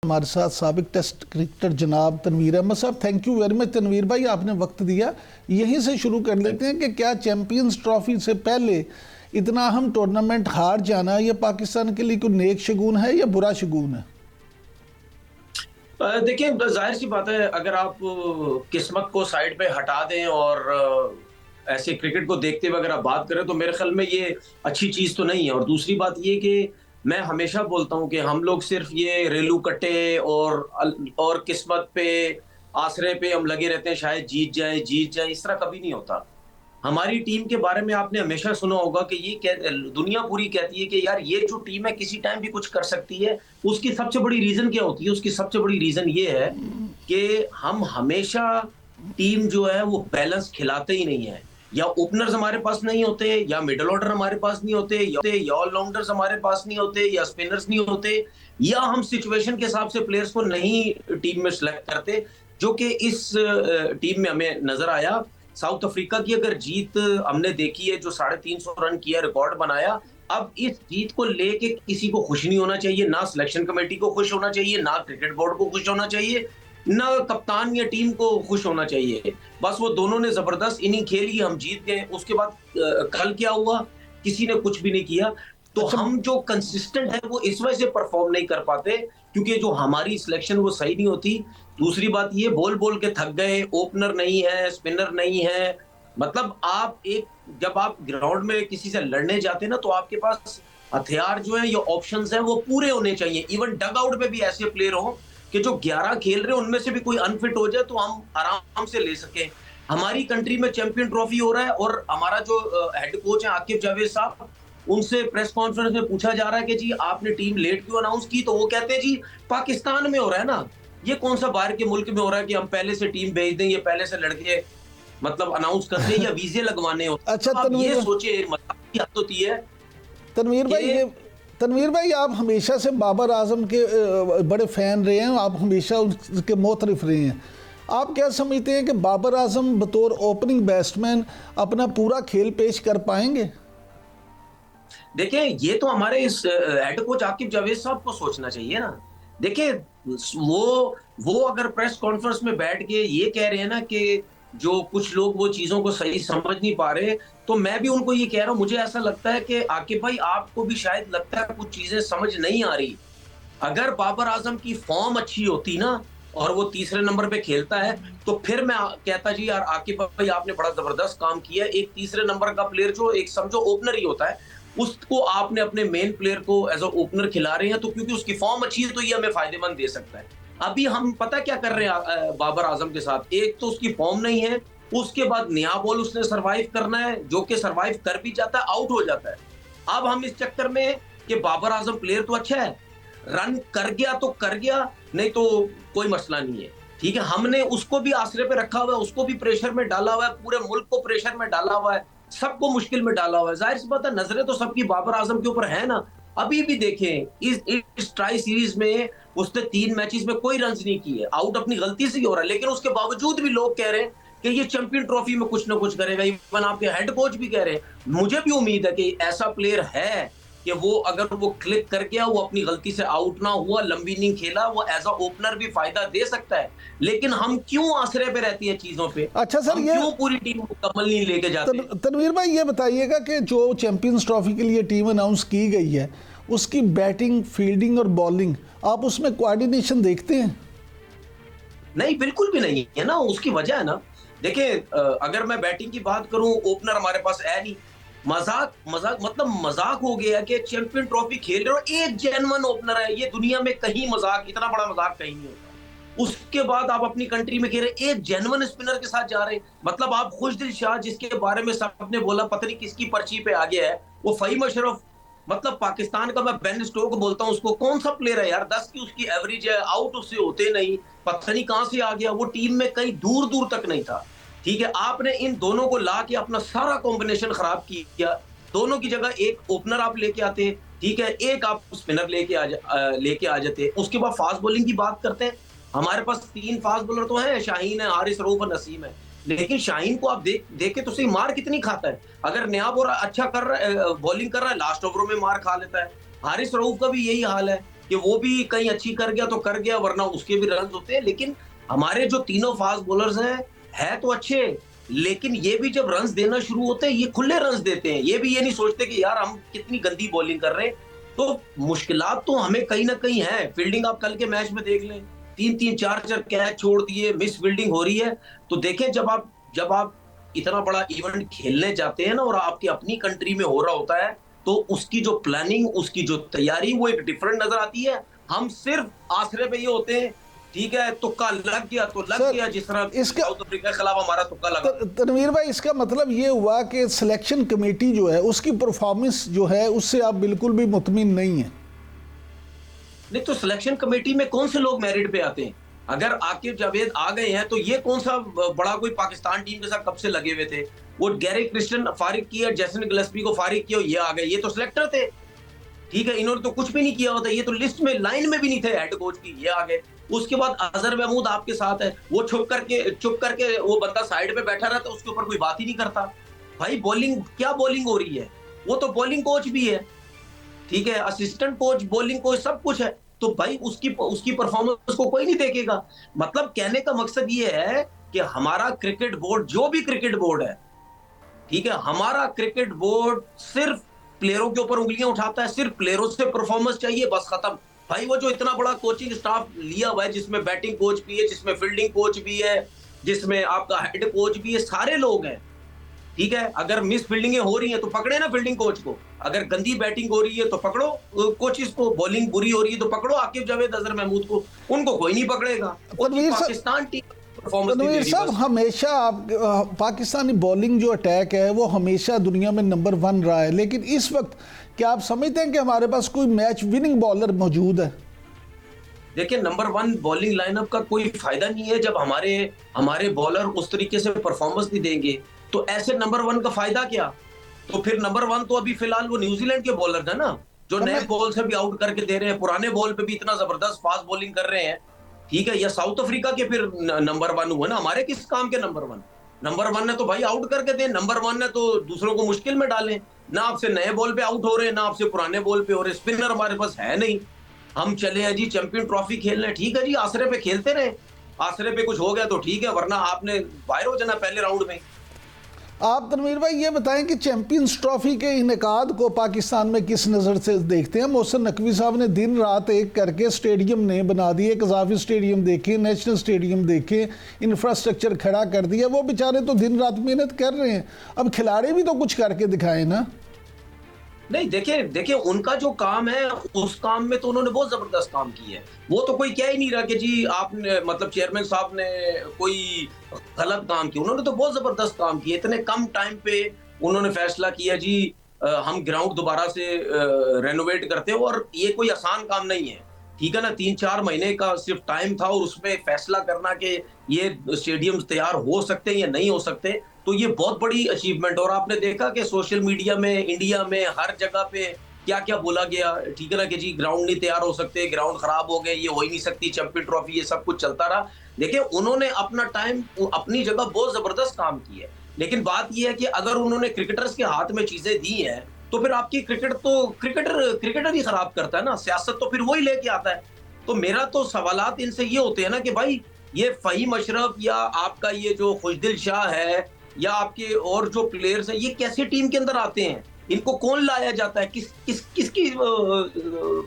हमारे साथ साबिक टेस्ट क्रिकेटर जनाब तनवीर अहमद साहब, thank you very much. Tanveer भाई, आपने वक्त दिया, यहीं से शुरू कर लेते हैं कि क्या चैंपियंस ट्रॉफी से पहले इतना अहम टूर्नामेंट हार जाना ये पाकिस्तान के लिए कोई नेक शगुन है या बुरा शगुन है? देखिए, जाहिर सी बात है, अगर आप किस्मत को साइड पे हटा दें और ऐसे क्रिकेट को देखते हुए अगर आप बात करें तो मेरे ख्याल में ये अच्छी चीज तो नहीं है। और दूसरी बात ये कि मैं हमेशा बोलता हूं कि हम लोग सिर्फ ये रेलू कट्टे और किस्मत पे आसरे पे हम लगे रहते हैं, शायद जीत जाए, इस तरह कभी नहीं होता। हमारी टीम के बारे में आपने हमेशा सुना होगा कि दुनिया पूरी कहती है कि यार ये जो टीम है किसी टाइम भी कुछ कर सकती है। उसकी सबसे बड़ी रीजन क्या होती है? उसकी सबसे बड़ी रीजन ये है कि हम हमेशा टीम जो है वो बैलेंस खिलाते ही नहीं है। या ओपनर्स हमारे पास नहीं होते, या मिडल ऑर्डर हमारे पास नहीं होते, या ऑलराउंडर्स हमारे पास नहीं होते, या स्पिनर्स नहीं होते, या हम सिचुएशन के हिसाब से प्लेयर्स को नहीं टीम में सिलेक्ट करते, जो कि इस टीम में हमें नजर आया। साउथ अफ्रीका की अगर जीत हमने देखी है, जो 350 रन किया, रिकॉर्ड बनाया। अब इस जीत को लेके किसी को खुश नहीं होना चाहिए, ना सिलेक्शन कमेटी को खुश होना चाहिए, ना क्रिकेट बोर्ड को खुश होना चाहिए, ना कप्तान या टीम को खुश होना चाहिए। बस वो दोनों ने जबरदस्त इनिंग खेली, हम जीत गए। उसके बाद कल क्या हुआ? किसी ने कुछ भी नहीं किया। तो अच्छा, हम जो कंसिस्टेंट है वो इस वजह से परफॉर्म नहीं कर पाते क्योंकि जो हमारी सिलेक्शन वो सही नहीं होती। दूसरी बात ये, बोल बोल के थक गए, ओपनर नहीं है, स्पिनर नहीं है। मतलब जब आप ग्राउंड में किसी से लड़ने जाते हैं ना, तो आपके पास हथियार जो है, ये ऑप्शंस हैं, वो पूरे होने चाहिए। इवन डग आउट में भी ऐसे प्लेयर हो कि जो 11 खेल रहे हैं उनमें से भी कोई अनफिट हो जाए तो हम आराम से ले सके। हमारी कंट्री में चैंपियन ट्रॉफी हो रहा है और हमारा जो हेड कोच है आकिब जावेद साहब, उनसे प्रेस कॉन्फ्रेंस में पूछा जा रहा है कि जी आपने टीम लेट क्यों अनाउंस की? तो वो कहते हैं जी पाकिस्तान में हो रहा है ना, ये कौन सा बाहर के मुल्क में हो रहा है कि हम पहले से टीम भेज दें, ये पहले से लड़के मतलब अनाउंस कर दें या वीजे लगवाने हो। अच्छा आप तनवीर ये सोचे, मजाक की हद होती है तनवीर भाई कि ये तनवीर भाई, आप हमेशा से बाबर आजम के बड़े फ़ैन रहे हैं, आप हमेशा उसके मोतरफ रहे हैं। आप क्या समझते हैं कि बाबर आजम बतौर ओपनिंग बैट्समैन अपना पूरा खेल पेश कर पाएंगे? देखिए, ये तो हमारे इस हेड कोच आकिब जावेद साहब को सोचना चाहिए ना। देखिए, वो अगर प्रेस कॉन्फ्रेंस में बैठ के ये कह रहे हैं ना कि जो कुछ लोग वो चीजों को सही समझ नहीं पा रहे, तो मैं भी उनको ये कह रहा हूं, मुझे ऐसा लगता है कि आकिब भाई आपको भी शायद लगता है कुछ चीजें समझ नहीं आ रही। अगर बाबर आजम की फॉर्म अच्छी होती ना और वो तीसरे नंबर पे खेलता है, तो फिर मैं कहता जी यार आकिब भाई आपने बड़ा जबरदस्त काम किया। एक तीसरे नंबर का प्लेयर जो एक समझो ओपनर ही होता है, उसको आपने अपने मेन प्लेयर को एज अ ओपनर खिला रहे हैं, तो क्योंकि उसकी फॉर्म अच्छी है तो ये हमें फायदेमंद दे सकता है। अभी हम पता क्या कर रहे हैं बाबर आजम के साथ? एक तो उसकी फॉर्म नहीं है, उसके बाद नया बॉल उसने सरवाइव करना है, जो कि सरवाइव कर भी जाता है, आउट हो जाता है। अब हम इस चक्कर में कि बाबर आजम प्लेयर तो अच्छा है, रन कर गया तो कर गया, नहीं तो कोई मसला नहीं है। ठीक है, हमने उसको भी आसरे पे रखा हुआ है, उसको भी प्रेशर में डाला हुआ है, पूरे मुल्क को प्रेशर में डाला हुआ है, सबको मुश्किल में डाला हुआ है। जाहिर सी बात है, नजरें तो सबकी बाबर आजम के ऊपर है ना। अभी भी देखें, इस ट्राई सीरीज में उसने 3 मैचेस में कोई रन नहीं किए, आउट अपनी गलती से ही हो रहा है, लेकिन उसके बावजूद भी लोग कह रहे हैं कि ये चैंपियन ट्रॉफी में कुछ ना कुछ करेगा। इवन आपके हेड कोच भी कह रहे हैं। मुझे भी उम्मीद है कि ऐसा प्लेयर है कि वो अगर वो क्लिक कर गया, वो अपनी गलती से आउट ना हुआ, लंबी इनिंग खेला, वो एज अ ओपनर भी फायदा दे सकता है। लेकिन हम क्यों आसरे पे रहती है चीजों पे? अच्छा सर, हम ये क्यों पूरी टीम मुकम्मल नहीं लेके जाते? तनवीर भाई ये बताइएगा कि जो चैंपियंस ट्रॉफी के लिए टीम अनाउंस की गई है, उसकी बैटिंग, फील्डिंग और बॉलिंग, आप उसमें कोऑर्डिनेशन देखते हैं? नहीं, बिल्कुल भी नहीं है ना। उसकी वजह है ना, देखिए अगर मैं बैटिंग की बात करूं, ओपनर हमारे पास है नहीं। मजाक मजाक मतलब मजाक हो गया कि चैंपियन ट्रॉफी खेल रहे हो, एक जेन्युइन ओपनर है। ये दुनिया में कहीं मजाक, इतना बड़ा मजाक कहीं नहीं होता। उसके बाद आप अपनी कंट्री में कह रहे एक जेन्युइन स्पिनर के साथ जा रहे हैं। मतलब आप खुशदिल शाह, जिसके बारे में सबने बोला पता नहीं किसकी पर्ची पे आ गया है, वो फहीम अशरफ, मतलब पाकिस्तान का मैं बेन स्टोक बोलता हूं उसको, कौन सा प्लेयर है यार? 10 की उसकी एवरेज है, आउट उससे होते नहीं, पता नहीं कहां से आ गया। वो टीम में कहीं दूर दूर तक नहीं था। ठीक है, आपने इन दोनों को ला के अपना सारा कॉम्बिनेशन खराब किया। दोनों की जगह एक ओपनर आप लेके आते, ठीक है, एक आप स्पिनर लेके आ जाते। उसके बाद फास्ट बॉलिंग की बात करते हैं, हमारे पास 3 फास्ट बॉलर तो हैं, शाहीन है, हारिस रऊफ और नसीम है। लेकिन शाहीन को आप देखे तो सही, मार कितनी खाता है। अगर नया और अच्छा कर रहा है, बॉलिंग कर रहा है, लास्ट ओवरों में मार खा लेता है। हारिस रऊफ का भी यही हाल है। कि वो भी कहीं अच्छी कर गया तो कर गया, वरना उसके भी रन होते हैं। लेकिन हमारे जो तीनों फास्ट बॉलर्स हैं है तो अच्छे, लेकिन ये भी जब रन्स देना शुरू होते हैं ये खुले रन्स देते हैं, ये भी ये नहीं सोचते कि यार हम कितनी गंदी बॉलिंग कर रहे हैं। तो मुश्किलात तो हमें कहीं ना कहीं है। फील्डिंग आप कल के मैच में देख लें, 3-3 4-4 कैच छोड़ दिए, मिस फील्डिंग हो रही है। तो देखें, जब आप इतना बड़ा इवेंट खेलने जाते हैं ना और आपकी अपनी कंट्री में हो रहा होता है, तो उसकी जो प्लानिंग, उसकी जो तैयारी वो एक डिफरेंट नजर आती है। हम सिर्फ आसरे पे ये होते हैं, ठीक है तुक्का लग गया तो लग सर, गया, जिस तरह इसका साउथ अफ्रीका के खिलाफ हमारा तुक्का लगा। तनवीर भाई, इसका मतलब ये हुआ कि सिलेक्शन कमेटी जो है उसकी परफॉर्मेंस जो है उससे आप बिल्कुल भी मुतमिन नहीं है। नहीं तो सिलेक्शन कमेटी में कौन से लोग मेरिट पे आते हैं? अगर आकिब जावेद आ गए हैं तो ये कौन सा बड़ा कोई पाकिस्तान टीम के साथ कब से लगे हुए थे? वो गैरी क्रिस्टन फारिग किया, जैसन गिलेस्पी को फारिग किया, ये आ गए, ये तो सिलेक्टर थे, ठीक है, इन्होंने तो कुछ भी नहीं किया होता, ये तो लिस्ट में लाइन में भी नहीं थे हेड कोच की, ये आ गए। उसके बाद अजहर महमूद आपके साथ है, वो चुप करके वो बंदा साइड पे बैठा रहता, उसके ऊपर कोई बात ही नहीं करता। भाई बॉलिंग, क्या बॉलिंग हो रही है? वो तो बॉलिंग कोच भी है, ठीक है, असिस्टेंट कोच, बॉलिंग कोच, सब कुछ है। तो भाई उसकी परफॉर्मेंस को कोई नहीं देखेगा। मतलब कहने का मकसद ये है कि हमारा क्रिकेट बोर्ड, जो भी क्रिकेट बोर्ड है, ठीक है, हमारा क्रिकेट बोर्ड सिर्फ प्लेयरों के ऊपर उंगलियां उठाता है, सिर्फ प्लेयरों से परफॉर्मेंस चाहिए, बस खत्म। भाई वो जो इतना बड़ा कोचिंग स्टाफ लिया हुआ है, जिसमें बैटिंग कोच भी है, जिसमें फील्डिंग कोच भी है, जिसमें आपका हेड कोच भी है, सारे लोग हैं, ठीक है। अगर मिस फील्डिंगें हो रही हैं तो पकड़े ना फील्डिंग कोच को, अगर गंदी बैटिंग हो रही है तो पकड़ो कोचिस को, बॉलिंग बुरी हो रही है तो पकड़ो आकिब जावेद, अजहर महमूद को, उनको कोई नहीं पकड़ेगा। पाकिस्तान टीम तनवीर साहब, हमेशा पाकिस्तानी बॉलिंग जो अटैक है वो हमेशा दुनिया में नंबर 1 रहा है, लेकिन इस वक्त क्या आप समझते हैं कि हमारे पास कोई मैच विनिंग बॉलर मौजूद है? देखिए, नंबर 1 बॉलिंग लाइनअप का कोई फायदा नहीं है जब हमारे बॉलर उस तरीके से परफॉर्मेंस नहीं देंगे, तो ऐसे नंबर 1 का फायदा क्या? तो फिर नंबर 1 तो अभी फिलहाल वो न्यूजीलैंड के बॉलर है ना, जो नए बॉल से भी आउट करके दे रहे हैं, पुराने बॉल पे भी इतना जबरदस्त फास्ट बॉलिंग कर रहे हैं, ठीक है। या साउथ अफ्रीका के फिर नंबर 1 हुआ ना, हमारे किस काम के नंबर 1? नंबर 1 है तो भाई आउट करके दें, नंबर 1 है तो दूसरों को मुश्किल में डालें। ना आपसे नए बॉल पे आउट हो रहे हैं, ना आपसे पुराने बॉल पे हो रहे। स्पिनर हमारे पास है नहीं, हम चले हैं जी चैंपियन ट्रॉफी खेलने, ठीक है जी, आसरे पे खेलते रहे, आसरे पे कुछ हो गया तो ठीक है, वरना आपने बाहर हो जाना पहले राउंड में। आप तनवीर भाई ये बताएं कि चैंपियंस ट्रॉफी के इनेकाद को पाकिस्तान में किस नज़र से देखते हैं? मोहसिन नकवी साहब ने दिन रात एक करके स्टेडियम ने बना दिए, कज़ाफी स्टेडियम देखें, नेशनल स्टेडियम देखें, इंफ्रास्ट्रक्चर खड़ा कर दिया। वो बेचारे तो दिन रात मेहनत कर रहे हैं, अब खिलाड़ी भी तो कुछ करके दिखाएं ना। नहीं, देखिए उनका जो काम है उस काम में तो उन्होंने बहुत जबरदस्त काम किया है। वो तो कोई कह ही नहीं रहा कि जी आपने, मतलब चेयरमैन साहब ने कोई गलत काम किया, उन्होंने तो बहुत जबरदस्त काम किया। इतने कम टाइम पे उन्होंने फैसला किया जी हम ग्राउंड दोबारा से रेनोवेट करते हैं, और ये कोई आसान काम नहीं है, ठीक है ना। 3-4 महीने का सिर्फ टाइम था और उसमें फैसला करना कि ये स्टेडियम तैयार हो सकते हैं या नहीं हो सकते, तो ये बहुत बड़ी अचीवमेंट। और आपने देखा कि सोशल मीडिया में, इंडिया में हर जगह पे क्या क्या बोला गया, ठीक है ना, कि जी ग्राउंड नहीं तैयार हो सकते, ग्राउंड खराब हो गए, ये हो ही नहीं सकती चैंपियन ट्रॉफी, ये सब कुछ चलता रहा। देखिए उन्होंने अपना टाइम अपनी जगह बहुत जबरदस्त काम की है, लेकिन बात यह है कि अगर उन्होंने क्रिकेटर्स के हाथ में चीजें दी हैं तो फिर आपकी क्रिकेट तो क्रिकेटर ही खराब करता है ना, सियासत तो फिर वही लेके आता है। तो मेरा तो सवालात इनसे ये होते हैं ना कि भाई ये फहीम अशरफ या आपका ये जो खुशदिल शाह है या आपके और जो प्लेयर्स हैं, ये कैसे टीम के अंदर आते हैं? इनको कौन लाया जाता है? किसकी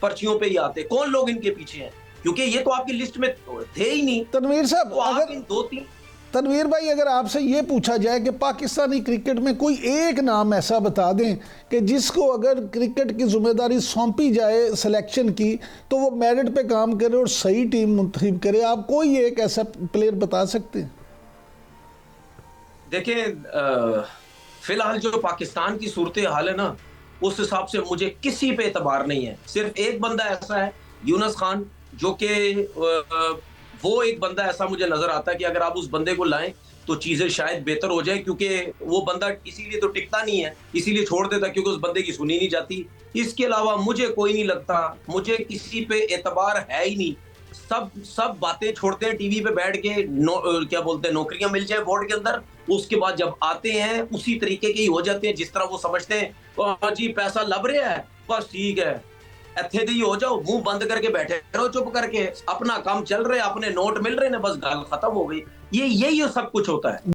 पर्चियों पे ये आते हैं? कौन लोग इनके पीछे हैं? क्योंकि ये तो आपकी लिस्ट में थे ही नहीं। तनवीर साहब, तो अगर इन 2-3 तनवीर भाई, अगर आपसे ये पूछा जाए कि पाकिस्तानी क्रिकेट में कोई एक नाम ऐसा बता दें कि जिसको अगर क्रिकेट की जिम्मेदारी सौंपी जाए सिलेक्शन की तो वो मेरिट पे काम करे और सही टीम मुंतखब करे, आप कोई एक ऐसा प्लेयर बता सकते हैं? देखिए, फिलहाल जो पाकिस्तान की सूरत हाल है ना, उस हिसाब से मुझे किसी पे एतबार नहीं है। सिर्फ एक बंदा ऐसा है, यूनुस खान, जो कि वो एक बंदा ऐसा मुझे नजर आता है कि अगर आप उस बंदे को लाएं तो चीजें शायद बेहतर हो जाए, क्योंकि वो बंदा इसीलिए तो टिकता नहीं है, इसीलिए छोड़ देता, क्योंकि उस बंदे की सुनी नहीं जाती। इसके अलावा मुझे कोई नहीं लगता, मुझे किसी पे एतबार है ही नहीं। सब बातें छोड़ते हैं टीवी पे बैठ के, क्या बोलते हैं, नौकरियां मिल जाए बोर्ड के अंदर, उसके बाद जब आते हैं उसी तरीके के ही हो जाते हैं जिस तरह वो समझते हैं। जी पैसा लब रहा है, बस ठीक है, ਇੱਥੇ ਦੀ ਹੋ जाओ, मुंह बंद करके बैठे रहो चुप करके, अपना काम चल रहे, अपने नोट मिल रहे ने, बस गल खत्म हो गई। ये यही सब कुछ होता है।